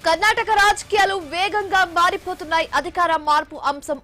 కర్ణాటక రాజకీయాలు వేగంగా మారిపోతున్నాయి. అధికార మార్పు అంశం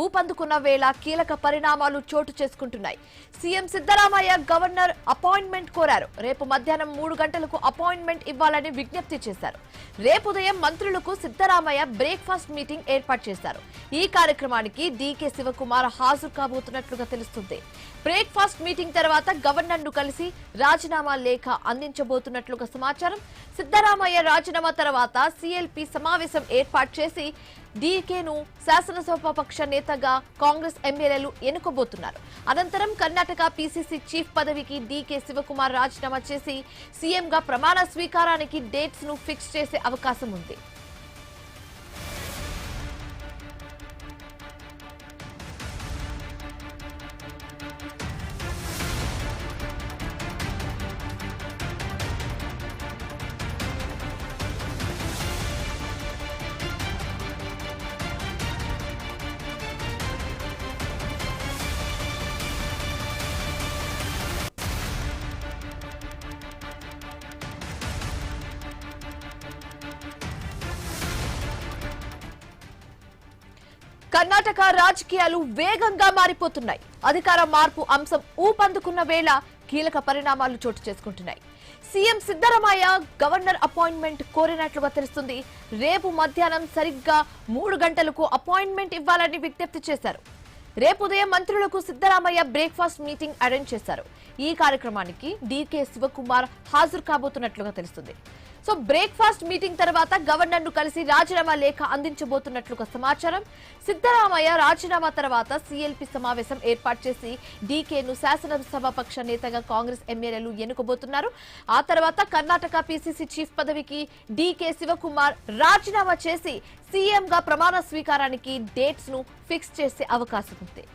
ఊపందుకున్న వేళ కీలక పరిణామాలు చోటు చేసుకుంటున్నాయి. సీఎం సిద్ధరామయ్య గవర్నర్ అపాయింట్మెంట్ కోరారు. రేపు మధ్యాహ్నం 3 గంటలకు అపాయింట్మెంట్ ఇవ్వాలని విజ్ఞప్తి చేశారు. రేపు ఉదయం మంత్రులకు సిద్ధరామయ్య బ్రేక్ఫాస్ట్ మీటింగ్ ఏర్పాటు చేశారు. ఈ కార్యక్రమానికి డీకే శివకుమార్ హాజరు కాబోతున్నట్లుగా తెలుస్తుంది. బ్రేక్ఫాస్ట్ మీటింగ్ తర్వాత గవర్నర్ ను కలిసి రాజీనామా లేఖ అందించబోతున్నట్లుగా సమాచారం. సిద్ధరామయ్య రాజీనామా తర్వాత సీఎల్పీ సమావేశం ఏర్పాటు చేసి డీకేను శాసనసభాపక్ష నేతగా కాంగ్రెస్ ఎమ్మెల్యేలు ఎన్నుకోబోతున్నారు. అనంతరం కర్ణాటక పీసీసీ చీఫ్ పదవికి డీకే శివకుమార్ రాజీనామా చేసి సీఎంగా ప్రమాణ స్వీకారానికి డేట్స్ ను ఫిక్స్ చేసే అవకాశం ఉంది. కర్ణాటక రాజకీయాలు వేగంగా మారిపోతున్నాయి. అధికార మార్పు అంశం ఊపందుకున్న వేళ కీలక పరిణామాలు చోటు చేసుకుంటున్నాయి. సీఎం సిద్ధరామయ్య గవర్నర్ అపాయింట్మెంట్ కోరినట్లుగా తెలుస్తుంది. రేపు మధ్యాహ్నం సరిగ్గా 3 గంటలకు అపాయింట్మెంట్ ఇవ్వాలని విజ్ఞప్తి చేశారు. రేపు ఉదయం మంత్రులకు సిద్ధరామయ్య బ్రేక్ఫాస్ట్ మీటింగ్ అరేంజ్ చేశారు. ఈ కార్యక్రమానికి డీకే శివకుమార్ హాజరు కాబోతున్నట్లుగా తెలుస్తుంది. సో బ్రేక్ఫాస్ట్ మీటింగ్ తర్వాత గవర్నర్ ను కలిసి రాజీనామా లేఖ అందించబోతున్నట్లుగా సమాచారం. సిద్ధరామయ్య రాజీనామా తర్వాత సీఎల్పీ సమావేశం ఏర్పాటు చేసి డీకేను శాసనసభాపక్ష నేతగా కాంగ్రెస్ ఎమ్మెల్యేలు ఎన్నుకోబోతున్నారు. ఆ తర్వాత కర్ణాటక పీసీసీ చీఫ్ పదవికి డీకే శివకుమార్ రాజీనామా చేసి సీఎంగా ప్రమాణ స్వీకారానికి డేట్స్ ను ఫిక్స్ చేసే అవకాశం ఉంది.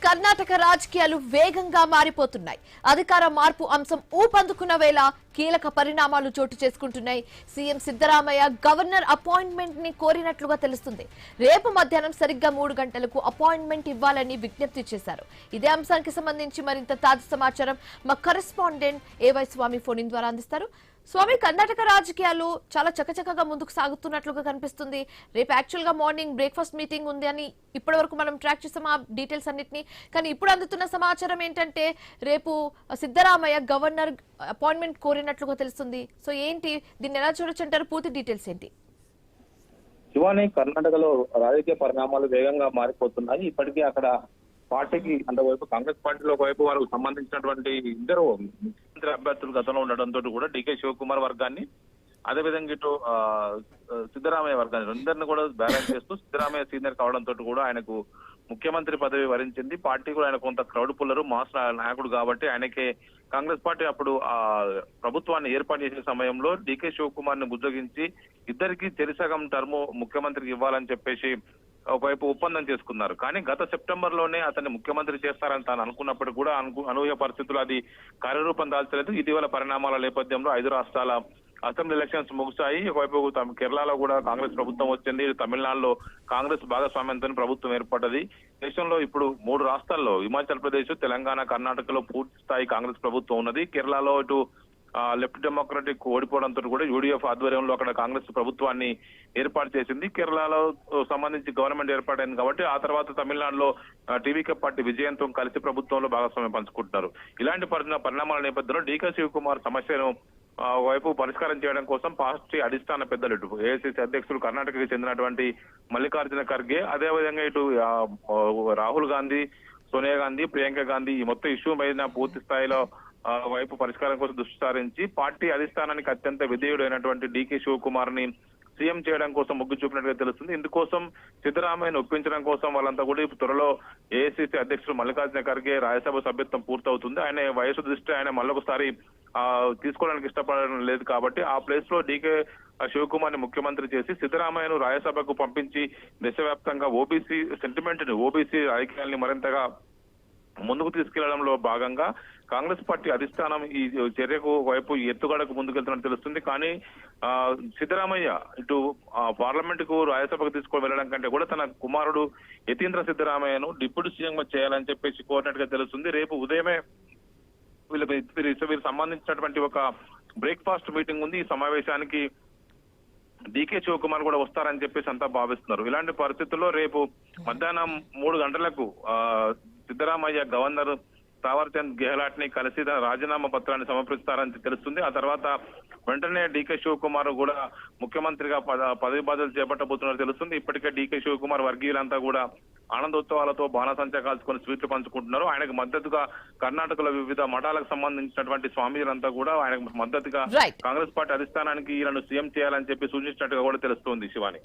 కర్ణాటక రాజకీయాలు వేగంగా మారిపోతున్నాయి. అధికార మార్పు అంశం ఊపందుకున్న వేళ కీలక పరిణామాలు చోటు చేసుకుంటున్నాయి. సీఎం సిద్ధరామయ్య గవర్నర్ అపాయింట్మెంట్ ని కోరినట్లుగా తెలుస్తుంది. రేపు మధ్యాహ్నం సరిగ్గా 3 గంటలకు అపాయింట్మెంట్ ఇవ్వాలని విజ్ఞప్తి చేశారు. ఇదే అంశానికి సంబంధించి మరింత తాజా సమాచారం మా కరెస్పాండెంట్ ఏవై స్వామి ఫోన్ ఇన్ ద్వారా అందిస్తారు. స్వామి, కర్ణాటక రాజకీయాలు చాలా చకచకగా ముందుకు సాగుతున్నట్లుగా కనిపిస్తుంది. రేపు యాక్చువల్ గా మార్నింగ్ బ్రేక్ఫాస్ట్ మీటింగ్ ఉంది అని ఇప్పటి వరకు మనం ట్రాక్ చేసాం ఆ డీటెయిల్స్ అన్నిటినీ. కానీ ఇప్పుడు అందుతున్న సమాచారం ఏంటంటే రేపు సిద్ధరామయ్య గవర్నర్ అపాయింట్మెంట్ కోరినట్లుగా తెలుస్తుంది. సో ఏంటి, దీన్ని ఎలా చూడొచ్చు అంటారు? పూర్తి డీటెయిల్స్ ఏంటి? శివాని, కర్ణాటకలో రాజకీయ పరిణామాలు వేగంగా మారిపోతున్నాయి. ఇప్పటికీ అక్కడ పార్టీకి అంతవైపు కాంగ్రెస్ పార్టీలో ఒకవైపు వారికి సంబంధించినటువంటి ఇద్దరు ముఖ్యమంత్రి అభ్యర్థులు గతంలో ఉండడంతో కూడా డీకే శివకుమార్ వర్గాన్ని, అదేవిధంగా ఇటు సిద్ధరామయ్య వర్గాన్ని అందరిని కూడా బ్యాలెన్స్ చేస్తూ సిద్ధరామయ్య సీనియర్ కావడంతో కూడా ఆయనకు ముఖ్యమంత్రి పదవి వరించింది. పార్టీ కూడా ఆయన కొంత క్రౌడ్ పుల్లరు, మాస్ నాయకుడు కాబట్టి ఆయనకే కాంగ్రెస్ పార్టీ అప్పుడు ఆ ప్రభుత్వాన్ని ఏర్పాటు చేసే సమయంలో డీకే శివకుమార్ ని బుజ్జగించి ఇద్దరికి చెరిసగం టర్మ్ ముఖ్యమంత్రికి ఇవ్వాలని చెప్పేసి ఒకవైపు ఒప్పందం చేసుకున్నారు. కానీ గత సెప్టెంబర్ లోనే అతన్ని ముఖ్యమంత్రి చేస్తారని తాను అనుకున్నప్పటికీ కూడా అనూహ్య పరిస్థితులు అది కార్యరూపం దాల్చలేదు. ఇటీవల పరిణామాల నేపథ్యంలో 5 రాష్ట్రాల అసెంబ్లీ ఎలక్షన్స్ ముగిశాయి. ఒకవైపు కేరళలో కూడా కాంగ్రెస్ ప్రభుత్వం వచ్చింది. తమిళనాడులో కాంగ్రెస్ భాగస్వామ్యంతో ప్రభుత్వం ఏర్పడ్డది. దేశంలో ఇప్పుడు 3 రాష్ట్రాల్లో హిమాచల్ ప్రదేశ్, తెలంగాణ, కర్ణాటకలో పూర్తి స్థాయి కాంగ్రెస్ ప్రభుత్వం ఉన్నది. కేరళలో ఇటు లెఫ్ట్ డెమోక్రటిక్ ఓడిపోవడంతో కూడా యూడీఎఫ్ ఆధ్వర్యంలో అక్కడ కాంగ్రెస్ ప్రభుత్వాన్ని ఏర్పాటు చేసింది. కేరళలో సంబంధించి గవర్నమెంట్ ఏర్పాటైంది కాబట్టి ఆ తర్వాత తమిళనాడులో టీవీకే పార్టీ విజయంతో కలిసి ప్రభుత్వంలో భాగస్వామ్యం పంచుకుంటున్నారు. ఇలాంటి పరిణామాల నేపథ్యంలో డీకే శివకుమార్ సమస్యను వైపు పరిష్కారం చేయడం కోసం పార్టీ అధిష్టాన పెద్దలు ఇటు ఏఐసీసీ అధ్యక్షులు కర్ణాటకకి చెందినటువంటి మల్లికార్జున ఖర్గే, అదేవిధంగా ఇటు రాహుల్ గాంధీ, సోనియా గాంధీ, ప్రియాంక గాంధీ ఈ మొత్తం ఇష్యూ పైన పూర్తి స్థాయిలో వైపు పరిష్కారం కోసం దృష్టి సారించి పార్టీ అధిష్టానానికి అత్యంత విధేయుడైనటువంటి డీకే శివకుమార్ ని సీఎం చేయడం కోసం మొగ్గు చూపినట్టుగా తెలుస్తుంది. ఇందుకోసం సిద్ధరామయ్యను ఒప్పించడం కోసం వాళ్ళంతా కూడా త్వరలో ఏఐసీసీ అధ్యక్షుడు మల్లికార్జున ఖర్గే రాజ్యసభ సభ్యత్వం పూర్తవుతుంది. ఆయన వయసు దృష్ట్యా ఆయన మళ్ళొకసారి తీసుకోవడానికి ఇష్టపడడం లేదు కాబట్టి ఆ ప్లేస్ లో డీకే శివకుమార్ ని ముఖ్యమంత్రి చేసి సిద్ధరామయ్యను రాజ్యసభకు పంపించి దేశవ్యాప్తంగా ఓబీసీ సెంటిమెంట్ ని ఓబీసీ రాజకీయాల్ని మరింతగా ముందుకు తీసుకెళ్లడంలో భాగంగా కాంగ్రెస్ పార్టీ అధిష్టానం ఈ చర్యకు వైపు ఎత్తుగడకు ముందుకెళ్తున్నట్టు తెలుస్తుంది. కానీ సిద్ధరామయ్య ఇటు పార్లమెంట్ కు రాజ్యసభకు తీసుకొని వెళ్ళడం కంటే కూడా తన కుమారుడు యతీంద్ర సిద్ధరామయ్యను డిప్యూటీ సీఎం చేయాలని చెప్పేసి కోరినట్టుగా తెలుస్తుంది. రేపు ఉదయమే వీరికి సంబంధించినటువంటి ఒక బ్రేక్ఫాస్ట్ మీటింగ్ ఉంది. ఈ సమావేశానికి డీకే శివకుమార్ కూడా వస్తారని చెప్పేసి అంతా భావిస్తున్నారు. ఇలాంటి పరిస్థితుల్లో రేపు మధ్యాహ్నం 3 గంటలకు సిద్ధరామయ్య గవర్నర్ తావర్చంద్ గెహ్లాట్ ని కలిసి రాజీనామా పత్రాన్ని సమర్పిస్తారని తెలుస్తుంది. ఆ తర్వాత వెంటనే డీకే శివకుమార్ కూడా ముఖ్యమంత్రిగా పదవి బాధ్యతలు చేపట్టబోతున్నారు తెలుస్తుంది. ఇప్పటికే డీకే శివకుమార్ వర్గీయులంతా కూడా ఆనందోత్సవాలతో బాణసంచా కాల్చుకొని స్వీట్లు పంచుకుంటున్నారు. ఆయనకు మద్దతుగా కర్ణాటకలో వివిధ మఠాలకు సంబంధించినటువంటి స్వామీజీలంతా కూడా ఆయనకు మద్దతుగా కాంగ్రెస్ పార్టీ అధిష్టానానికి ఈయనను సీఎం చేయాలని చెప్పి సూచించినట్టుగా కూడా తెలుస్తోంది శివాని.